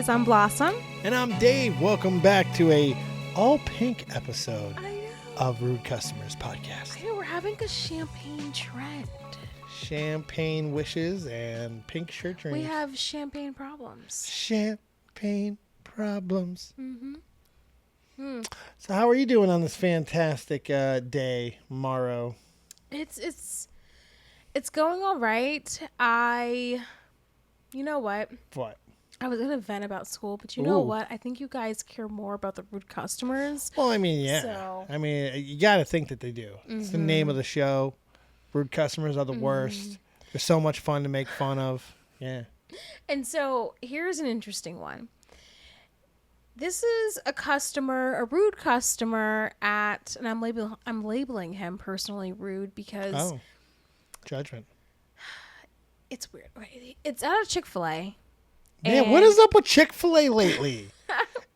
guys. I'm Blossom. And I'm Dave. Welcome back to a all-pink episode of Rude Customers Podcast. I know, we're having a champagne trend. Champagne wishes and pink shirt dreams. We have champagne problems. Champagne problems. Mm-hmm. So how are you doing on this fantastic day, morrow? It's going all right. You know what? What? I was going to vent about school, but you know what? I think you guys care more about the rude customers. Well, I mean, yeah. So. I mean, you got to think that they do. Mm-hmm. It's the name of the show. Rude customers are the worst. They're so much fun to make fun of. Yeah. And so here's an interesting one. This is a rude customer and I'm labeling him personally rude because judgment. It's weird. It's at a Chick-fil-A. Man, what is up with Chick-fil-A lately?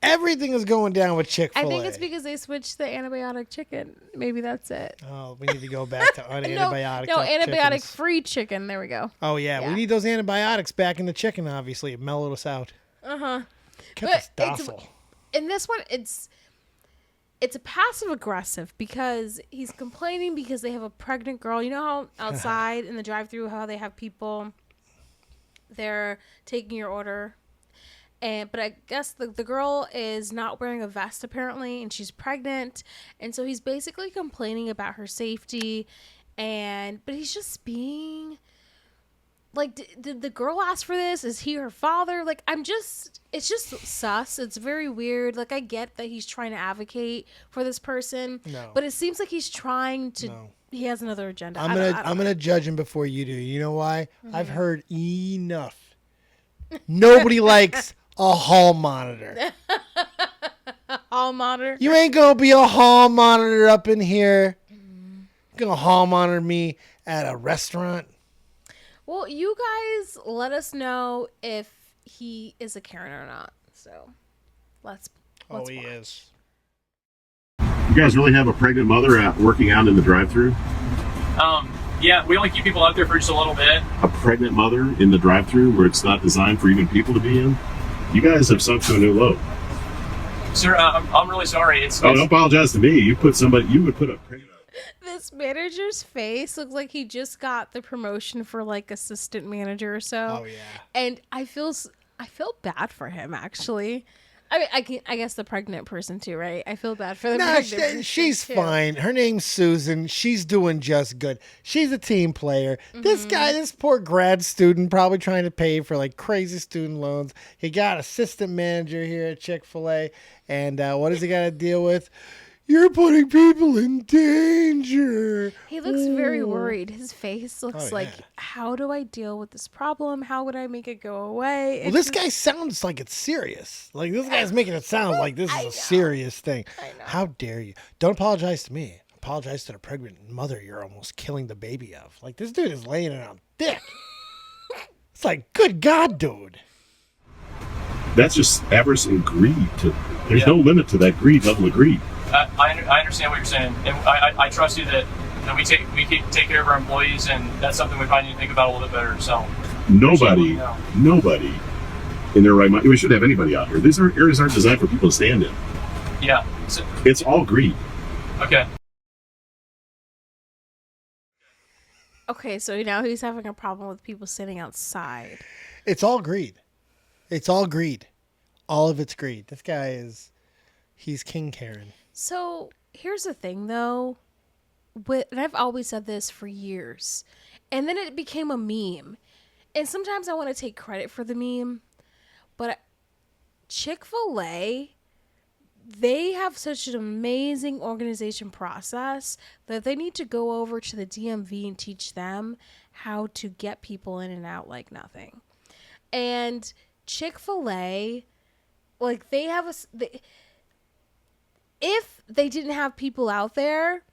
Everything is going down with Chick-fil-A. I think it's because they switched the antibiotic chicken. Maybe that's it. Oh, we need to go back to antibiotic. No, antibiotic-free chicken. There we go. Oh, yeah. We need those antibiotics back in the chicken, obviously. It mellowed us out. Uh-huh. Kept us docile. In this one, it's a passive-aggressive because he's complaining because they have a pregnant girl. You know how outside in the drive-thru how they have people, they're taking your order. But I guess the girl is not wearing a vest apparently, and she's pregnant. And so he's basically complaining about her safety. But he's just being... Like, did the girl ask for this? Is he her father? Like, it's just sus. It's very weird. Like, I get that he's trying to advocate for this person. No. But it seems like he's trying to, he has another agenda. I'm going to judge him before you do. You know why? Mm-hmm. I've heard enough. Nobody likes a hall monitor. Hall monitor? You ain't going to be a hall monitor up in here. You're going to hall monitor me at a restaurant. Well, you guys let us know if he is a Karen or not. So let's watch. He is. You guys really have a pregnant mother working out in the drive-thru? Yeah, we only keep people out there for just a little bit. A pregnant mother in the drive-thru where it's not designed for even people to be in? You guys have sunk to a new low. Sir, I'm really sorry. Don't apologize to me. You would put a pregnant... This manager's face looks like he just got the promotion for like assistant manager or so. Oh yeah. And I feel bad for him actually. I mean, I guess the pregnant person too, right? I feel bad for the pregnant person she's too. Fine. Her name's Susan. She's doing just good. She's a team player. Mm-hmm. This poor grad student, probably trying to pay for like crazy student loans. He got assistant manager here at Chick-fil-A, and what does he got to deal with? You're putting people in danger. He looks very worried. His face looks like, how do I deal with this problem? How would I make it go away? Well, this guy sounds like it's serious. Like, this guy's making it sound like this is a serious thing. I know. How dare you? Don't apologize to me. Apologize to the pregnant mother you're almost killing the baby of. Like, this dude is laying it on thick. It's like, good God, dude. That's just avarice and greed. There's no limit to that level of greed. I understand what you're saying, and I trust you that we take care of our employees, and that's something we probably need to think about a little bit better. So nobody in their right mind. We shouldn't have anybody out here. These areas aren't designed for people to stand in. Yeah, it's all greed. Okay. Okay, so now he's having a problem with people sitting outside. It's all greed. It's all greed. All of it's greed. This guy he's King Karen. So here's the thing, though. And I've always said this for years. And then it became a meme. And sometimes I want to take credit for the meme. But Chick-fil-A, they have such an amazing organization process that they need to go over to the DMV and teach them how to get people in and out like nothing. And Chick-fil-A, like they have if they didn't have people out there,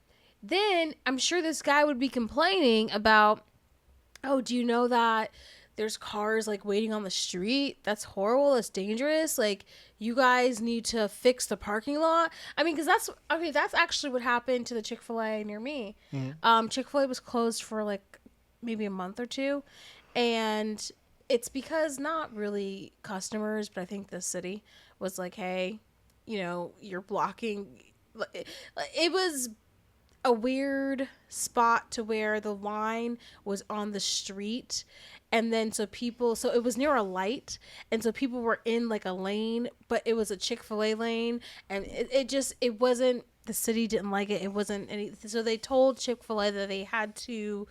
then I'm sure this guy would be complaining about, oh, do you know that there's cars like waiting on the street? That's horrible. That's dangerous. Like, you guys need to fix the parking lot. I mean, because that's actually what happened to the Chick-fil-A near me. Mm-hmm. Chick-fil-A was closed for like maybe a month or two. And it's because not really customers, but I think the city was like, hey, you're blocking. It was a weird spot to where the line was on the street, and then so it was near a light, and so people were in like a lane, but it was a Chick-fil-A lane, and it wasn't, the city didn't like it. It wasn't any, so they told Chick-fil-A that they had to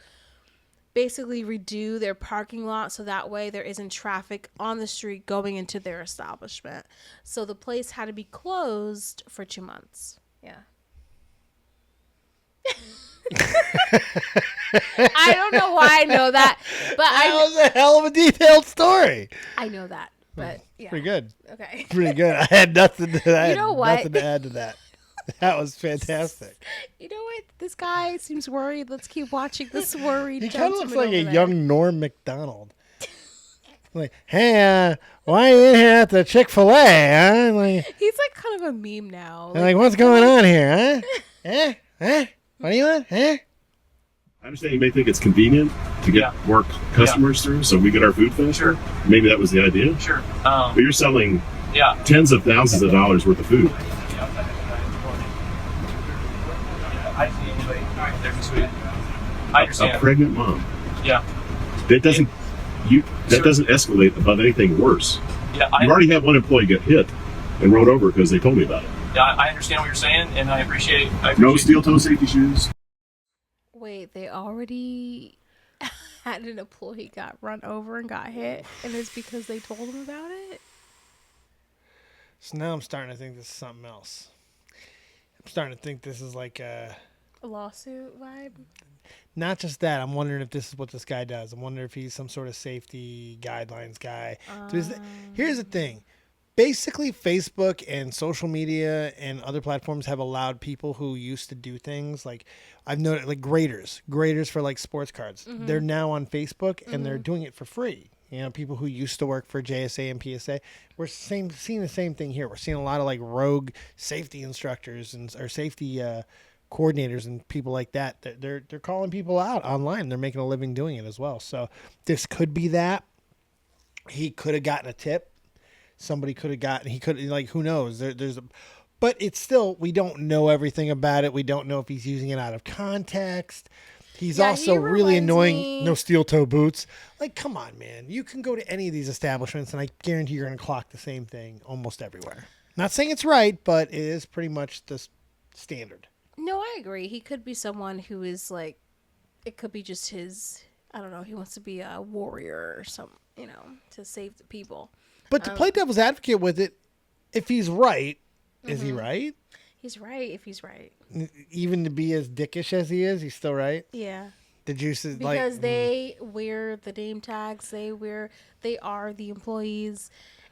basically redo their parking lot so that way there isn't traffic on the street going into their establishment. So the place had to be closed for 2 months. Yeah. I don't know why I know that, but that was a hell of a detailed story. I know that, but yeah. Pretty good. Okay. Pretty good. I had nothing to add. What? Nothing to add to that. That was fantastic. You know what? This guy seems worried. Let's keep watching this worried. He kind of looks like a there. young Norm Macdonald. Like, hey, why are you in here at the Chick-fil-A, huh? Like, he's like kind of a meme now. Like what's going on here, huh? Huh? What do you want? Huh? I understand you may think it's convenient to get more customers through, so we get our food faster. Sure. Maybe that was the idea. Sure. But you're selling tens of thousands of dollars worth of food. I understand. A pregnant mom. Yeah. That doesn't doesn't escalate above anything worse. Yeah. You already had one employee get hit and rode over because they told me about it. Yeah, I understand what you're saying, and I appreciate no steel-toe safety shoes. Wait, they already had an employee got run over and got hit, and it's because they told him about it? So now I'm starting to think this is something else. I'm starting to think this is like a lawsuit vibe. Not just that. I'm wondering if this is what this guy does. I'm wondering if he's some sort of safety guidelines guy. Here's the thing. Basically, Facebook and social media and other platforms have allowed people who used to do things like, I've noticed, like graders for like sports cards. Mm-hmm. They're now on Facebook and they're doing it for free. People who used to work for JSA and PSA. We're seeing the same thing here. We're seeing a lot of like rogue safety instructors or safety coordinators and people like that. They're calling people out online. They're making a living doing it as well. So this could be that. He could have gotten a tip. Somebody could have gotten, who knows? But it's still, we don't know everything about it. We don't know if he's using it out of context. He's also really annoying. No steel toe boots. Like, come on, man. You can go to any of these establishments and I guarantee you're going to clock the same thing almost everywhere. Not saying it's right, but it is pretty much the standard. No, I agree. He could be someone who is like, it could be just his, I don't know, he wants to be a warrior or something, to save the people. But to play devil's advocate with it, if he's right, is he right? He's right if he's right. Even to be as dickish as he is, he's still right? Yeah. The juices, because they wear the name tags. They are the employees.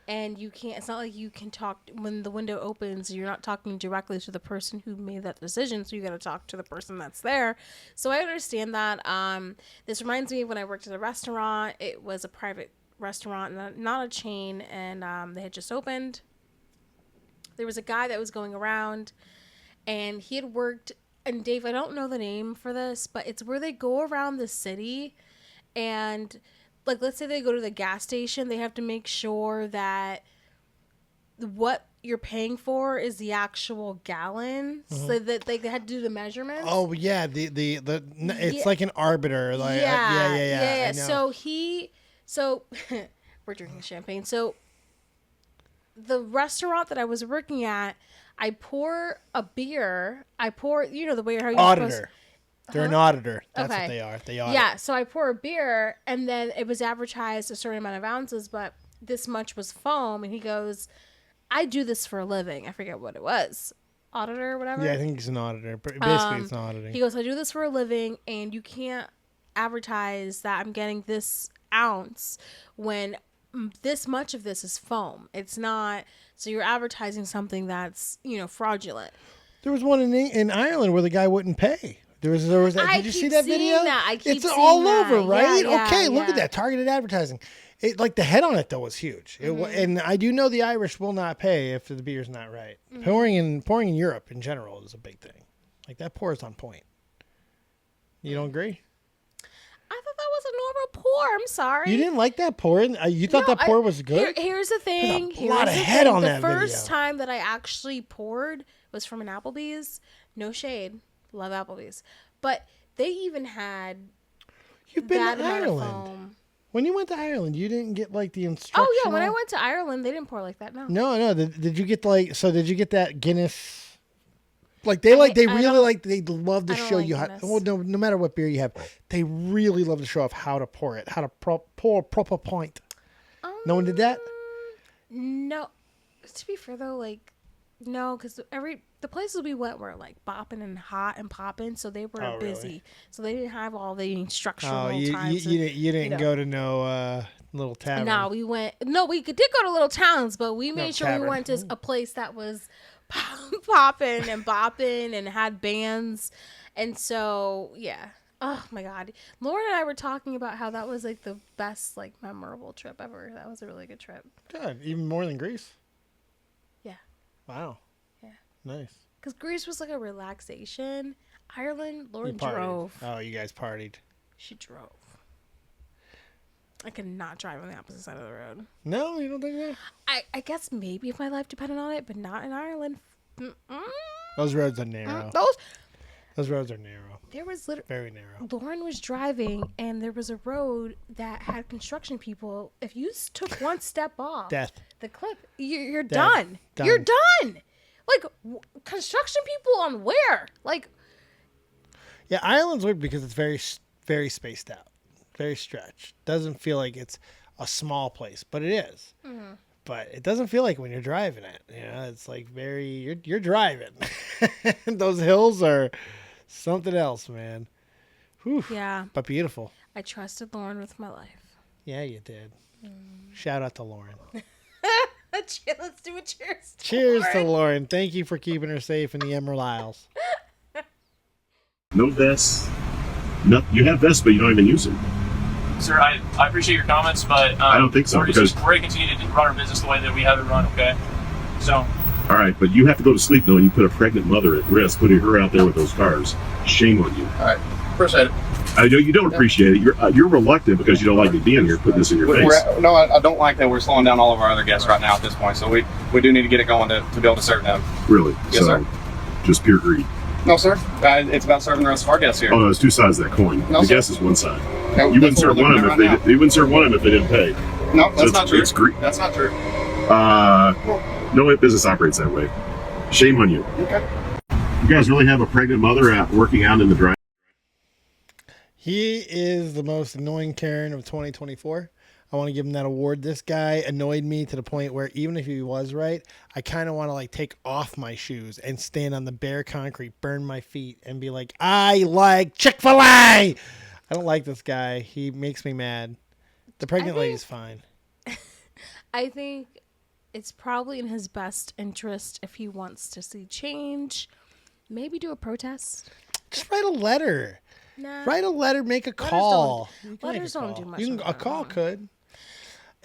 And you can't, it's not like you can talk, when the window opens, you're not talking directly to the person who made that decision. So you got to talk to the person that's there. So I understand that. This reminds me of when I worked at a restaurant. It was a private restaurant, not a chain, and they had just opened. There was a guy that was going around, and he had worked, and Dave, I don't know the name for this, but it's where they go around the city, and like, let's say they go to the gas station, they have to make sure that what you're paying for is the actual gallon, so that they had to do the measurements. Oh yeah, it's like an arbiter. Like yeah. So we're drinking champagne. So the restaurant that I was working at, I pour a beer. The way how you auditor. They're an auditor. That's what they are. They audit. Yeah. So I pour a beer, and then it was advertised a certain amount of ounces, but this much was foam. And he goes, "I do this for a living." I forget what it was. Auditor or whatever. Yeah, I think he's an auditor. But basically, it's an auditing. He goes, "I do this for a living, and you can't advertise that I'm getting this ounce when this much of this is foam. It's not, so you're advertising something that's fraudulent." There was one in Ireland where the guy wouldn't pay. There was that. Did you see that video? It's all over, right? Okay, look at that targeted advertising. It, like, the head on it though was huge. And I do know the Irish will not pay if the beer's not right. Pouring in Europe in general is a big thing. Like, that pour is on point. You don't agree? I thought that was a normal pour. I'm sorry. You didn't like that pour? You thought that pour was good? Here's the thing. There's a lot of head on that video. The first video. time that I actually poured was from an Applebee's. No shade. Love Applebee's. But they even had You've been that to amount of Ireland. foam. When you went to Ireland, you didn't get like the instructional... Oh, yeah. When I went to Ireland, they didn't pour like that. No. No. Did you get did you get that Guinness... Like they love to show you how. Well, no matter what beer you have, they really love to show off how to pour it, how to pour a proper pint. No one did that. No, to be fair though, like no, because the places we went were like bopping and hot and popping, so they were busy, really? So they didn't have all the instructional times. You didn't go to no little tavern. No, we went. No, we did go to little towns, but we made sure tavern. we went to a place that was popping and bopping and had bands, and so yeah. Oh my God, Lauren and I were talking about how that was like the best, like memorable trip ever. That was a really good trip. Good, even more than Greece. Yeah. Wow. Yeah. Nice. Because Greece was like a relaxation. Ireland, Lauren You partied. drove. Oh, you guys partied. She drove. I could not drive on the opposite side of the road. No, you don't think that? I guess maybe if my life depended on it, but not in Ireland. Those roads are narrow. Those roads are narrow. There was literally very narrow. Lauren was driving, and there was a road that had construction people. If you took one step off, Death. The clip, you're done. You're done. Like construction people on where? Like, yeah, Ireland's weird because it's very, very spaced out, very stretched. Doesn't feel like it's a small place, but it is. Mm-hmm. But it doesn't feel like when you're driving it. You know, it's like you're driving. Those hills are something else, man. Whew. Yeah. But beautiful. I trusted Lauren with my life. Yeah, you did. Shout out to Lauren. Let's do a cheers. Cheers to Lauren. Thank you for keeping her safe in the Emerald Isles. No vests. No, you have vests, but you don't even use them. Sir, I appreciate your comments, but I don't think so, we're because going to continue to run our business the way that we have it run, okay? So, all right, but you have to go to sleep knowing you put a pregnant mother at risk, putting her out there with those cars. Shame on you. All right, appreciate it. I know you don't appreciate it. You're reluctant because you don't like me being here, putting this in your face. No, I don't like that we're slowing down all of our other guests right now at this point. So we do need to get it going to be able to serve them. Really? Yes, so, sir. Just pure greed. No, sir. It's about serving the rest of our guests here. Oh no, there's two sides of that coin. No, the sir. guest is one side. No, You wouldn't that's what serve one we're of them looking at right you wouldn't serve one of them if they didn't pay. now. No, that's not true. It's greed. That's not true. No business operates that way. Shame on you. Okay. You guys really have a pregnant mother out working out in the dry? He is the most annoying Karen of 2024. I want to give him that award. This guy annoyed me to the point where even if he was right, I kind of want to like take off my shoes and stand on the bare concrete, burn my feet, and be like, I like Chick-fil-A. I don't like this guy. He makes me mad. The pregnant lady's fine. I think it's probably in his best interest if he wants to see change. Maybe do a protest. Just write a letter. Nah. Write a letter. Make a call. Letters don't do much. A call could.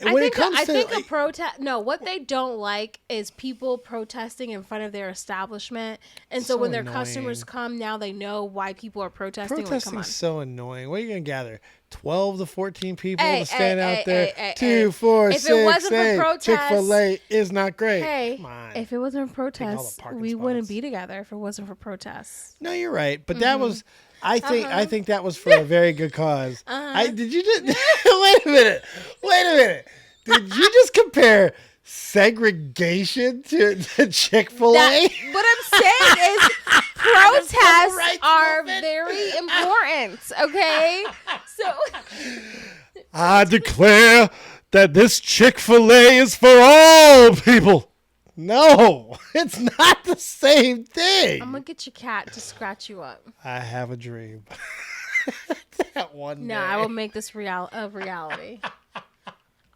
I think a protest. No, what they don't like is people protesting in front of their establishment, and so when their customers come, now they know why people are protesting. Protesting's so annoying. What are you gonna gather? 12 to 14 people to stand out there. 2, 4, 6, 8. Chick-fil-A is not great. Hey, come on. If it wasn't for protests, we wouldn't be together. If it wasn't for protests. No, you're right. But that was. I think that was for a very good cause. Did you just wait a minute? Did you just compare segregation to Chick-fil-A? What I'm saying is protests are very important. Okay, so I declare that this Chick-fil-A is for all people. No, it's not the same thing. I'm gonna get your cat to scratch you up. I have a dream. That one day. No, I will make this a reality.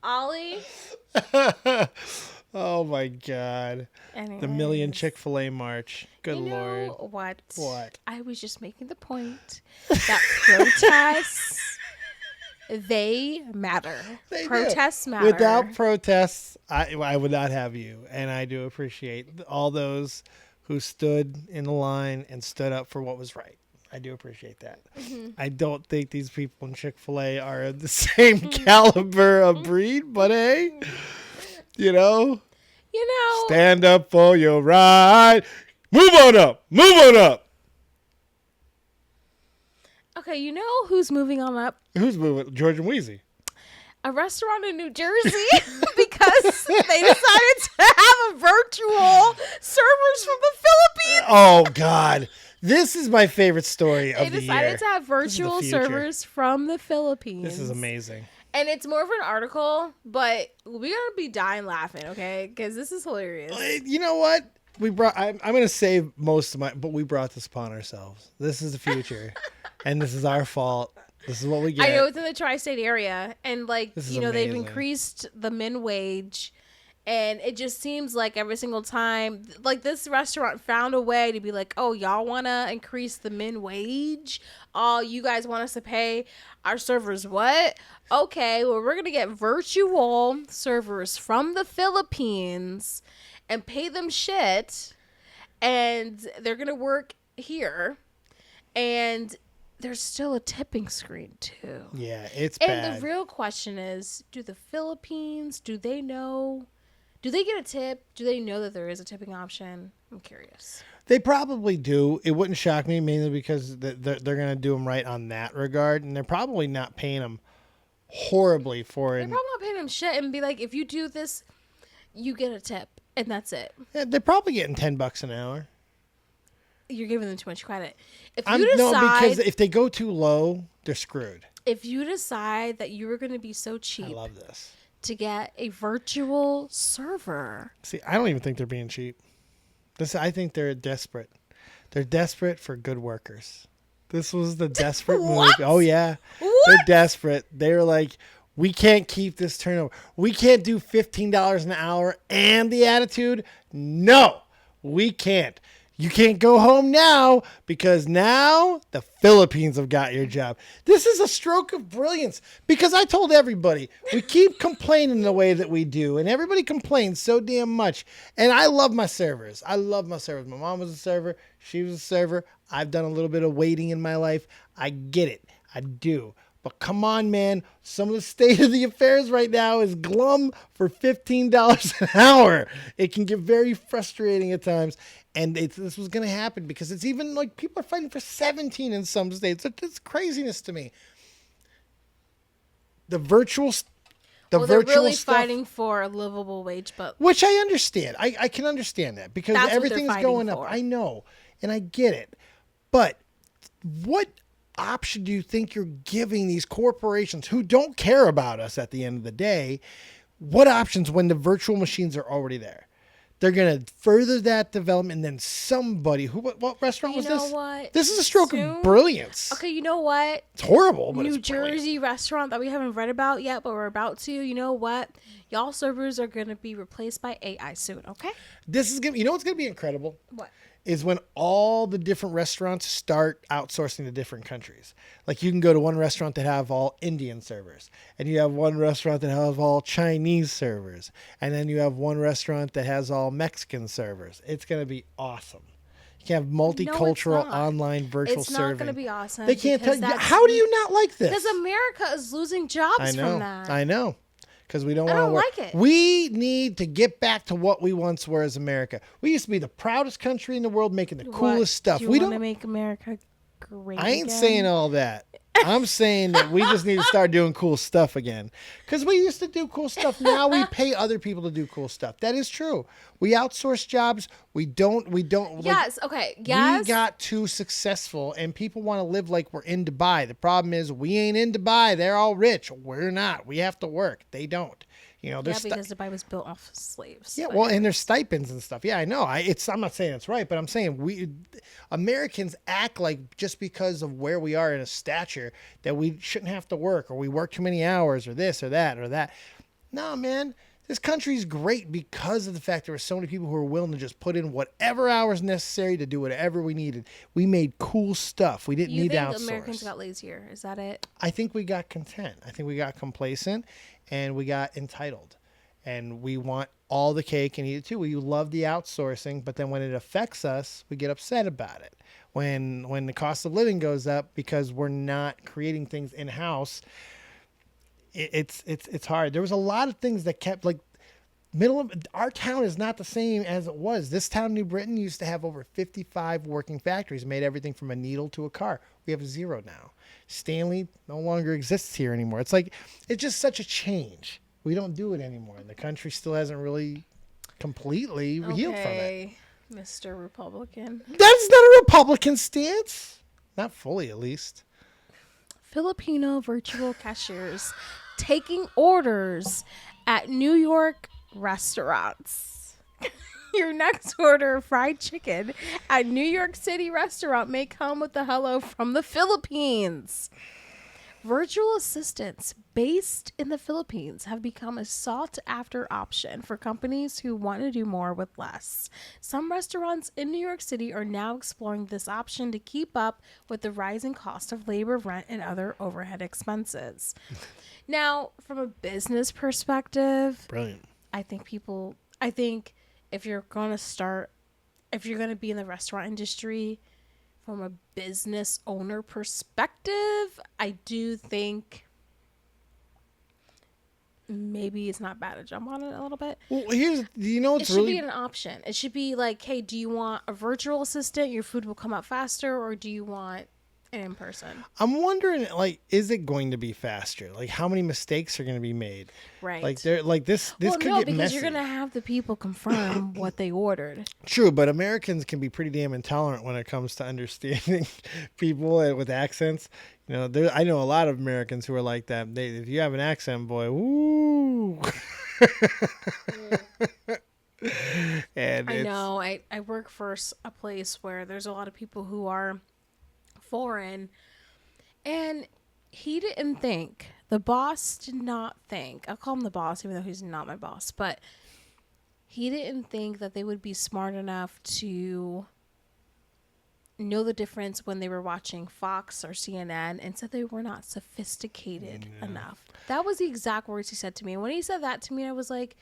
Ollie. Oh my God. Anyways. The Million Chick-fil-A March. Good Lord. What? What? I was just making the point that protests, they matter. Protests matter. Without protests, I would not have you. And I do appreciate all those who stood in the line and stood up for what was right. I do appreciate that. Mm-hmm. I don't think these people in Chick-fil-A are of the same caliber of breed, but hey, You know, stand up for your right. Move on up. Move on up. okay, you know who's moving on up? Who's moving? George and Wheezy. A restaurant in New Jersey because they decided to have a virtual servers from the Philippines. Oh, God. This is my favorite story They of the year. decided to have This is the virtual future. servers from the Philippines. This is amazing. And it's more of an article, but we're going to be dying laughing, okay? Because this is hilarious. You know what? I'm going to save most of but we brought this upon ourselves. This is the future, and this is our fault. This is what we get. I know it's in the tri-state area, and like, This is they've amazing. increased the min wage, and it just seems like every single time, like this restaurant found a way to be like, oh, y'all want to increase the min wage? Oh, you guys want us to pay our servers what? Okay, well, we're going to get virtual servers from the Philippines and pay them shit, and they're going to work here, and there's still a tipping screen too. Yeah, it's And bad. the real question is, do the Philippines, do they know? Do they get a tip? Do they know that there is a tipping option? I'm curious. They probably do. It wouldn't shock me, mainly because they're going to do them right on that regard, and they're probably not paying them horribly for They're it. probably not paying them shit and be like, if you do this, you get a tip, and that's it. Yeah, they're probably getting $10 an hour. You're giving them too much credit. If you decide, No, because if they go too low, they're screwed. if you decide that you were going to be so I cheap love this. to get a virtual server, See, I don't even think they're being cheap. I think they're desperate. They're desperate for good workers. This was the desperate move. What? Oh, yeah. They're what? desperate. They're like, we can't keep this turnover. We can't do $15 an hour and the attitude. No, we can't. You can't go home now because now the Philippines have got your job. This is a stroke of brilliance because I told everybody we keep complaining the way that we do, and everybody complains so damn much. And I love my servers. I love my servers. My mom was a server. She was a server. I've done a little bit of waiting in my life. I get it. I do. But come on, man. Some of the state of the affairs right now is glum for $15 an hour. It can get very frustrating at times. And this was going to happen because it's even like people are fighting for 17 in some states. It's craziness to me. The virtual stuff. They're really fighting for a livable wage, but Which I understand. I can understand that because That's what they're everything is fighting going up. for. I know. And I get it. But what option do you think you're giving these corporations who don't care about us at the end of the day? What options when the virtual machines are already there? They're going to further that development, and then somebody what restaurant was you know this? what? This is a stroke Soon- of brilliance. Okay, you know what? It's horrible, but New it's brilliant. Jersey restaurant that we haven't read about yet, but we're about to. You know what? Y'all servers are going to be replaced by AI soon, okay? This is going to, you know what's going to be incredible? What? Is when all the different restaurants start outsourcing to different countries. Like you can go to one restaurant that have all Indian servers, and you have one restaurant that has all Chinese servers, and then you have one restaurant that has all Mexican servers. It's going to be awesome. You can have multicultural not. online virtual It's serving. not going to be awesome. They can't tell because you. that's- How do you not like this? Because America is losing jobs I know. from that. I know. Because we don't I want to don't work. like it. We need to get back to what we once were as America. We used to be the proudest country in the world, making the coolest stuff. Do you We want to don't. make America great I ain't again? saying all that. I'm saying that we just need to start doing cool stuff again. Because we used to do cool stuff. Now we pay other people to do cool stuff. That is true. We outsource jobs. We don't. Yes, okay, yes. We got too successful, and people want to live like we're in Dubai. The problem is we ain't in Dubai. They're all rich. We're not. We have to work. They don't. You know, Yeah, because Dubai was built off of slaves. yeah, but- well, and there's stipends and stuff. Yeah, I know. I'm not saying it's right, but I'm saying Americans act like just because of where we are in a stature that we shouldn't have to work, or we work too many hours, or this or that or that. No, man, this country's great because of the fact there were so many people who were willing to just put in whatever hours necessary to do whatever we needed. We made cool stuff. We didn't you need to think outsource. Americans got lazier? Is that it? I think we got content. I think we got complacent, and we got entitled. and we want all the cake and eat it too. We love the outsourcing, but then when it affects us, we get upset about it. When the cost of living goes up because we're not creating things in house, it's hard. There was a lot of things that kept like our town is not the same as it was. This town, New Britain, used to have over 55 working factories, made everything from a needle to a car. We have 0 now. Stanley no longer exists here anymore. It's just such a change. We don't do it anymore. And the country still hasn't really completely healed from it. Mr. Republican. That's not a Republican stance. Not fully, at least. Filipino virtual cashiers taking orders at New York restaurants. Your next order of fried chicken at New York City restaurant may come with a hello from the Philippines. Virtual assistants based in the Philippines have become a sought-after option for companies who want to do more with less. Some restaurants in New York City are now exploring this option to keep up with the rising cost of labor, rent, and other overhead expenses. Now, from a business perspective, Brilliant. I think if you're going to be in the restaurant industry, from a business owner perspective, I do think maybe it's not bad to jump on it a little bit. Well, it should be an option. It should be like, hey, do you want a virtual assistant? Your food will come out faster, or do you want an in-person? I'm wondering, like, is it going to be faster? Like, how many mistakes are going to be made? Right. Like, this could get messy. Because you're going to have the people confirm what they ordered. True, but Americans can be pretty damn intolerant when it comes to understanding people with accents. I know a lot of Americans who are like that. If you have an accent, boy, woo. And I know. I work for a place where there's a lot of people who are foreign, and the boss did not think, I'll call him the boss even though he's not my boss, but he didn't think that they would be smart enough to know the difference when they were watching Fox or CNN, and said they were not sophisticated enough. That was the exact words he said to me. And when he said that to me, I was like,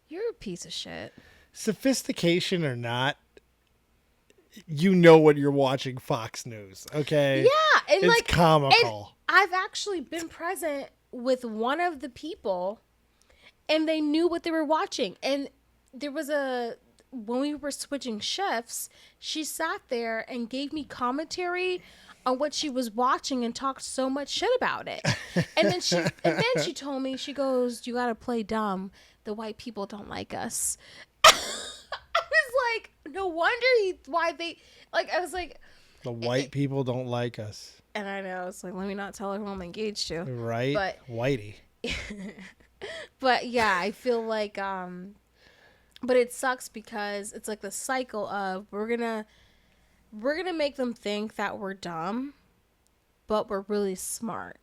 you're a piece of shit. Sophistication or not, when you're watching Fox News, okay? Yeah, and it's comical. And I've actually been present with one of the people, and they knew what they were watching. And there was when we were switching shifts, she sat there and gave me commentary on what she was watching and talked so much shit about it. And then she told me, she goes, "You gotta play dumb. The white people don't like us." Like, no wonder I was like, the white people don't like us. And I know, it's like, let me not tell her who I'm engaged to. Right? But Whitey. But yeah, I feel like, but it sucks because it's like the cycle of we're gonna make them think that we're dumb, but we're really smart.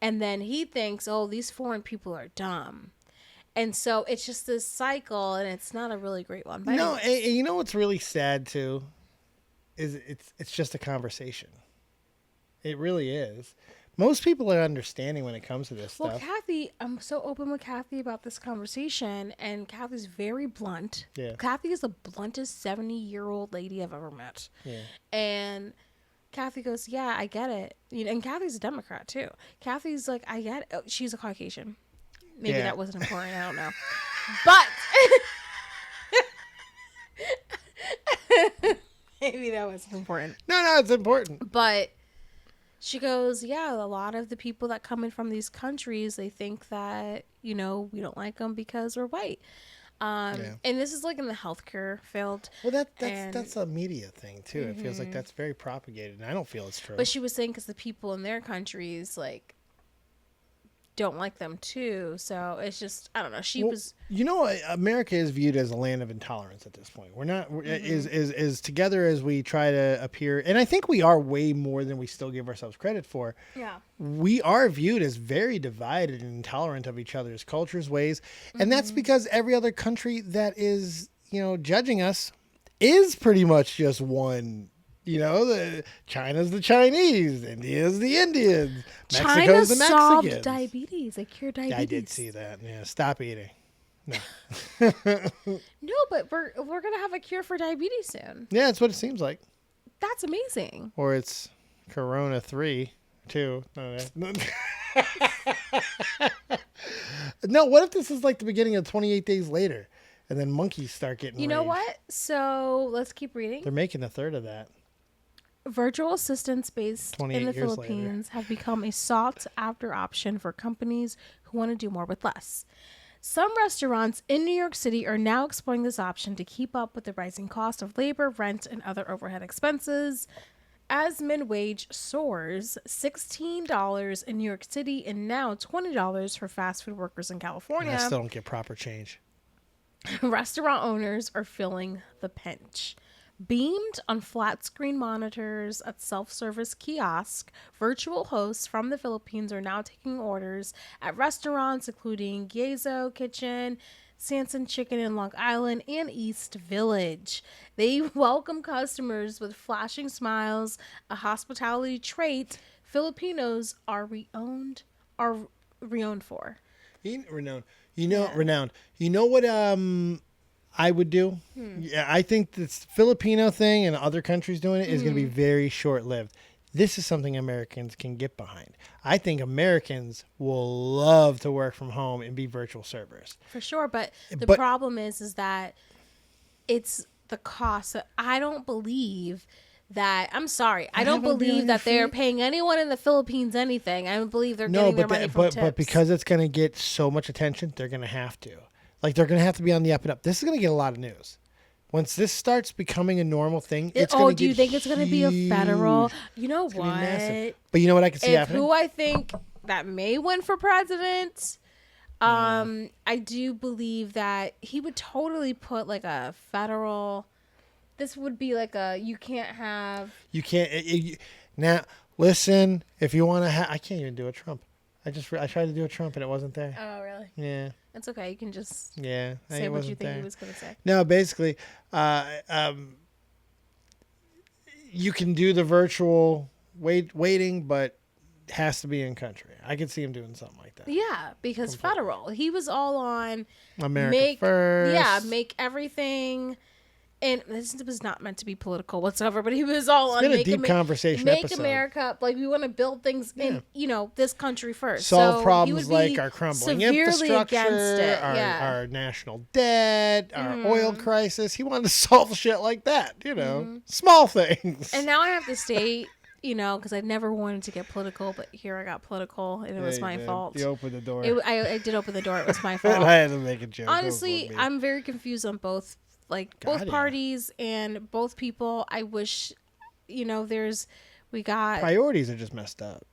And then he thinks, oh, these foreign people are dumb. And so it's just this cycle, and it's not a really great one. But no, and you know what's really sad too, is it's just a conversation. It really is. Most people are understanding when it comes to this stuff. Well, Kathy, I'm so open with Kathy about this conversation, and Kathy's very blunt. Yeah. Kathy is the bluntest 70-year-old lady I've ever met. Yeah. And Kathy goes, yeah, I get it. And Kathy's a Democrat too. Kathy's like, I get it. Oh, she's a Caucasian. Maybe that wasn't important. I don't know. But maybe that wasn't important. No, it's important. But she goes, yeah, a lot of the people that come in from these countries, they think that, we don't like them because we're white. And this is like in the healthcare field. Well, that's a media thing too. It feels like that's very propagated, and I don't feel it's true. But she was saying because the people in their countries, like, don't like them too, so it's just, I don't know. America is viewed as a land of intolerance at this point. We're not as together as we try to appear, and I think we are way more than we still give ourselves credit for. Yeah, we are viewed as very divided and intolerant of each other's cultures, ways, and that's because every other country that is judging us is pretty much just one. China's the Chinese, India's the Indians, Mexico's the Mexicans. China solved diabetes. They cured diabetes. I did see that. Yeah, stop eating. No, but we're gonna have a cure for diabetes soon. Yeah, that's what it seems like. That's amazing. Or it's Corona 3, 2. No. No, what if this is like the beginning of 28 days later, and then monkeys start getting You know raised? what? So let's keep reading. They're making a third of that. Virtual assistants based 28 in the years Philippines have become a sought-after option for companies who want to do more with less. Some restaurants in New York City are now exploring this option to keep up with the rising cost of labor, rent, and other overhead expenses. As minimum wage soars, $16 in New York City and now $20 for fast food workers in And California. I still don't get proper change. Restaurant owners are feeling the pinch. Beamed on flat screen monitors at self-service kiosk, virtual hosts from the Philippines are now taking orders at restaurants including Gyezo Kitchen, Sanson Chicken in Long Island, and East Village. They welcome customers with flashing smiles, a hospitality trait Filipinos are renowned for. Renowned. Yeah. Renowned. You know what I would do? Yeah, I think this Filipino thing and other countries doing it is going to be very short-lived. This is something Americans can get behind. I think Americans will love to work from home and be virtual servers. For sure, but the But- problem is that it's the cost. I don't believe that. I'm sorry. I don't Have them be on believe your that they're feet. paying anyone in the Philippines anything. I don't believe they're No, getting their but money from tips. but because it's going to get so much attention, they're going to have to. Like, they're going to have to be on the up and up. This is going to get a lot of news. Once this starts becoming a normal thing, it's going to do you think it's going to be a federal? You know gonna be massive. what? But you know what I can see If happening? who I think that may win for president, I do believe that he would totally put like a federal. This would be like a you can't have. You can't. Now, listen, if you want to I can't even do a Trump. I tried to do a Trump and it wasn't there. Oh really? Yeah. It's okay. You can just Yeah. say it what you wasn't think there. he was going to say. No, basically, you can do the virtual waiting, but it has to be in country. I could see him doing something like that. Yeah, because federal. He was all on America first. Yeah, make everything. And this was not meant to be political whatsoever, but he was all on been a make deep conversation Make episode. America like we want to build things in this country first. Solve So he problems would be like our crumbling severely infrastructure, against it. our national debt, our oil crisis. He wanted to solve shit like that, small things. And now I have to state, because I never wanted to get political, but here I got political, and it was my fault. You opened the door. I did open the door. It was my And fault. I had to make a joke. Honestly, I'm very confused on both both yeah. parties and both people. I wish, we got priorities are just messed up.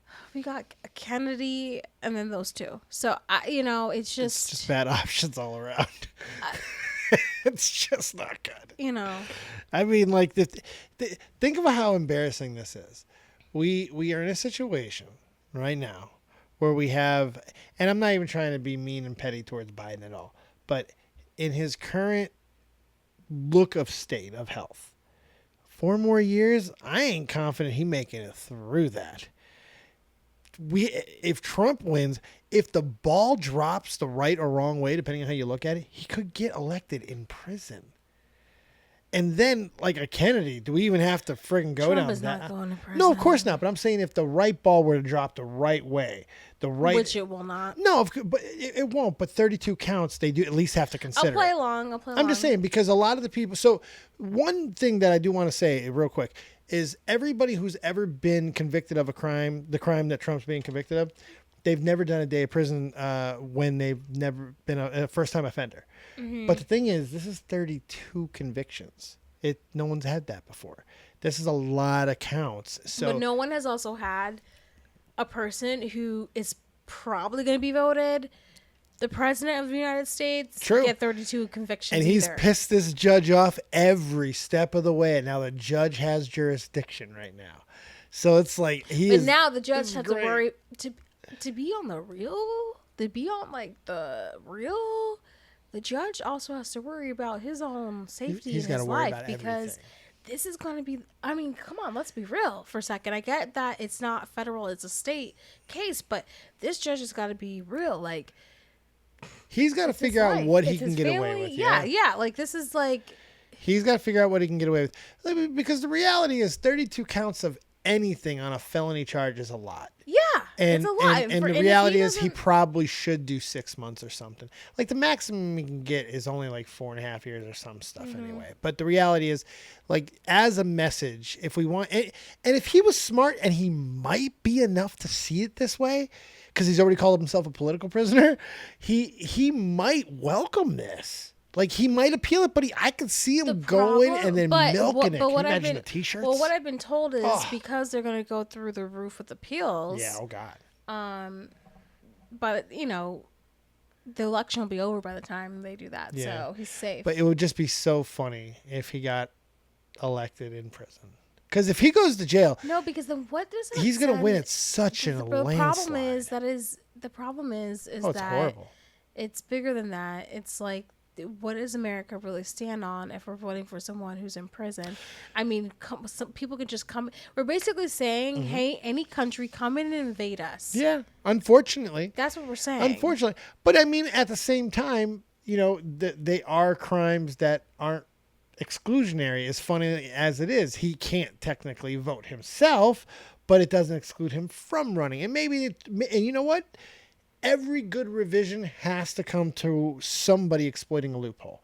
Kennedy and then those two. So it's just bad options all around. It's just not good. I mean, like, think about how embarrassing this is. We are in a situation right now where we have, and I'm not even trying to be mean and petty towards Biden at all, but in his current look of state of health, 4 more years, I ain't confident he making it through that. If Trump wins, if the ball drops the right or wrong way, depending on how you look at it, he could get elected in prison. And then, like a Kennedy, do we even have to friggin' go Trump down is that? not going to prison. No, of course not. But I'm saying if the right ball were to drop the right way, which it will not. No, but it won't. But 32 counts, they do at least have to consider. I'll play it. along. I'm just saying, because a lot of the people. So one thing that I do want to say real quick is everybody who's ever been convicted of a crime, the crime that Trump's being convicted of, they've never done a day of prison when they've never been a first-time offender. Mm-hmm. But the thing is, this is 32 convictions. No one's had that before. This is a lot of counts. So, but no one has also had a person who is probably going to be voted the president of the United States get 32 convictions. And he's pissed this judge off every step of the way. And now the judge has jurisdiction right now. So it's like But now the judge has to worry to be on the real, the judge also has to worry about his own safety in his life, because this is going to be, I mean, come on, let's be real for a second. I get that it's not federal, it's a state case, but this judge has got to be real. Like, He's got to It's his figure out life. what It's he can his get away family. with. Yeah. Like, this is like, He's got to figure out what he can get away with. Because the reality is 32 counts of anything on a felony charge is a lot. yeah, And, it's a lot. and For- the if reality is he doesn't- probably should do 6 months or something. Like the maximum he can get is only like 4.5 years or some stuff anyway. But the reality is, like, as a message, if we want, and if he was smart, and he might be enough to see it this way, because he's already called himself a political prisoner, he might welcome this. Like, he might appeal it, but I could see him going and then milking it. Can you imagine the T-shirts? Well, what I've been told is Oh. because they're going to go through the roof with appeals. Yeah, oh God. But, you know, the election will be over by the time they do that. Yeah. So he's safe. But it would just be so funny if he got elected in prison. Because if he goes to jail, no, because then what does it he's going to send- win at such a the landslide. problem is Oh, it's that horrible. it's bigger than that. It's like, what does America really stand on if we're voting for someone who's in prison? I mean, some people can just come. We're basically saying, hey, any country, come in and invade us. Yeah, unfortunately. That's what we're saying. Unfortunately. But I mean, at the same time, you know, they are crimes that aren't exclusionary, as funny as it is. He can't technically vote himself, but it doesn't exclude him from running. And and you know what? Every good revision has to come to somebody exploiting a loophole.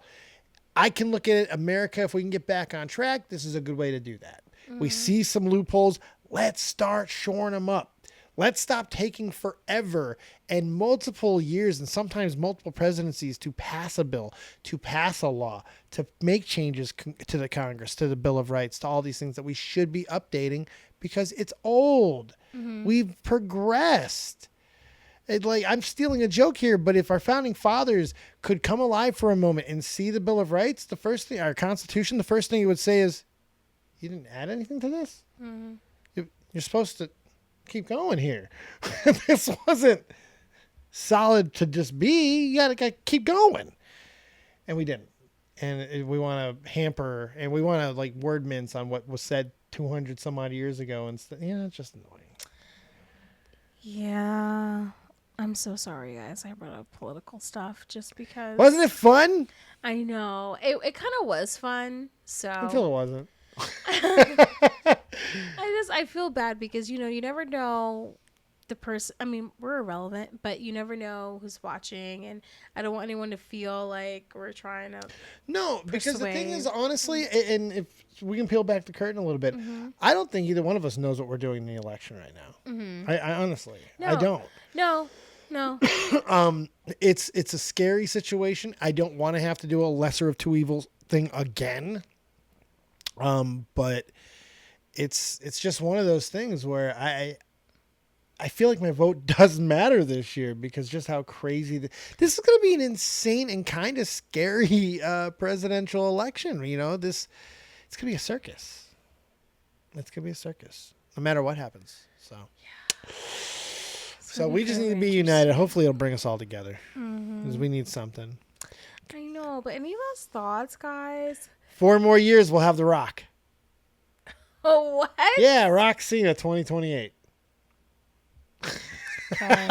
I can look at it, America, if we can get back on track, this is a good way to do that. We see some loopholes. Let's start shoring them up. Let's stop taking forever and multiple years and sometimes multiple presidencies to pass a bill, to pass a law, to make changes to the Congress, to the Bill of Rights, to all these things that we should be updating because it's old. We've progressed. Like, I'm stealing a joke here, but if our founding fathers could come alive for a moment and see the Bill of Rights, the first thing, our Constitution, the first thing he would say is, you didn't add anything to this? You're supposed to keep going here. This wasn't solid to just be. You gotta keep going. And we didn't. And we want to hamper, and we want to, like, word mince on what was said 200 some odd years ago. And it's just annoying. Yeah. I'm so sorry, guys. I brought up political stuff just because. Wasn't it fun? I know. It kind of was fun. So. Until it wasn't. I feel bad because, you know, you never know the person. I mean, we're irrelevant, but you never know who's watching. And I don't want anyone to feel like we're trying to. No, because the thing away. is, honestly, and if we can peel back the curtain a little bit, I don't think either one of us knows what we're doing in the election right now. I honestly, I don't. No. It's a scary situation. I don't want to have to do a lesser of two evils thing again. But it's just one of those things where I feel like my vote does matter this year because just how crazy this is going to be an insane and kind of scary presidential election. You know, it's going to be a circus. It's going to be a circus no matter what happens. So. Yeah. So we just need to be united. Hopefully it'll bring us all together because we need something. I know, but any last thoughts, guys? 4 more years, we'll have The Rock. Oh, what? Yeah, Rock Cena 2028. Okay.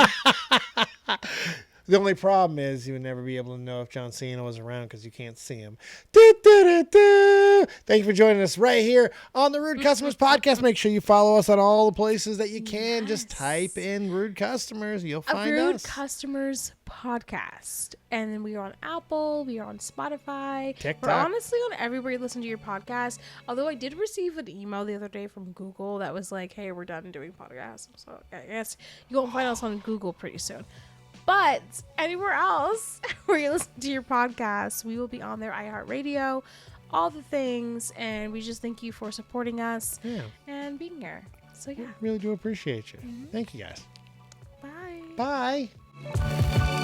The only problem is you would never be able to know if John Cena was around because you can't see him. Thank you for joining us right here on the Rude Customers Podcast. Make sure you follow us on all the places that you can. Just type in Rude Customers. You'll find Rude us. Customers Podcast. And then we are on Apple. We are on Spotify. TikTok. We're honestly on everywhere you listen to your podcast. Although I did receive an email the other day from Google that was like, hey, we're done doing podcasts. So I guess you won't find us on Google pretty soon. But anywhere else where you listen to your podcast, we will be on there, iHeartRadio, all the things. And we just thank you for supporting us and being here. So, yeah. Really do appreciate you. Thank you, guys. Bye. Bye.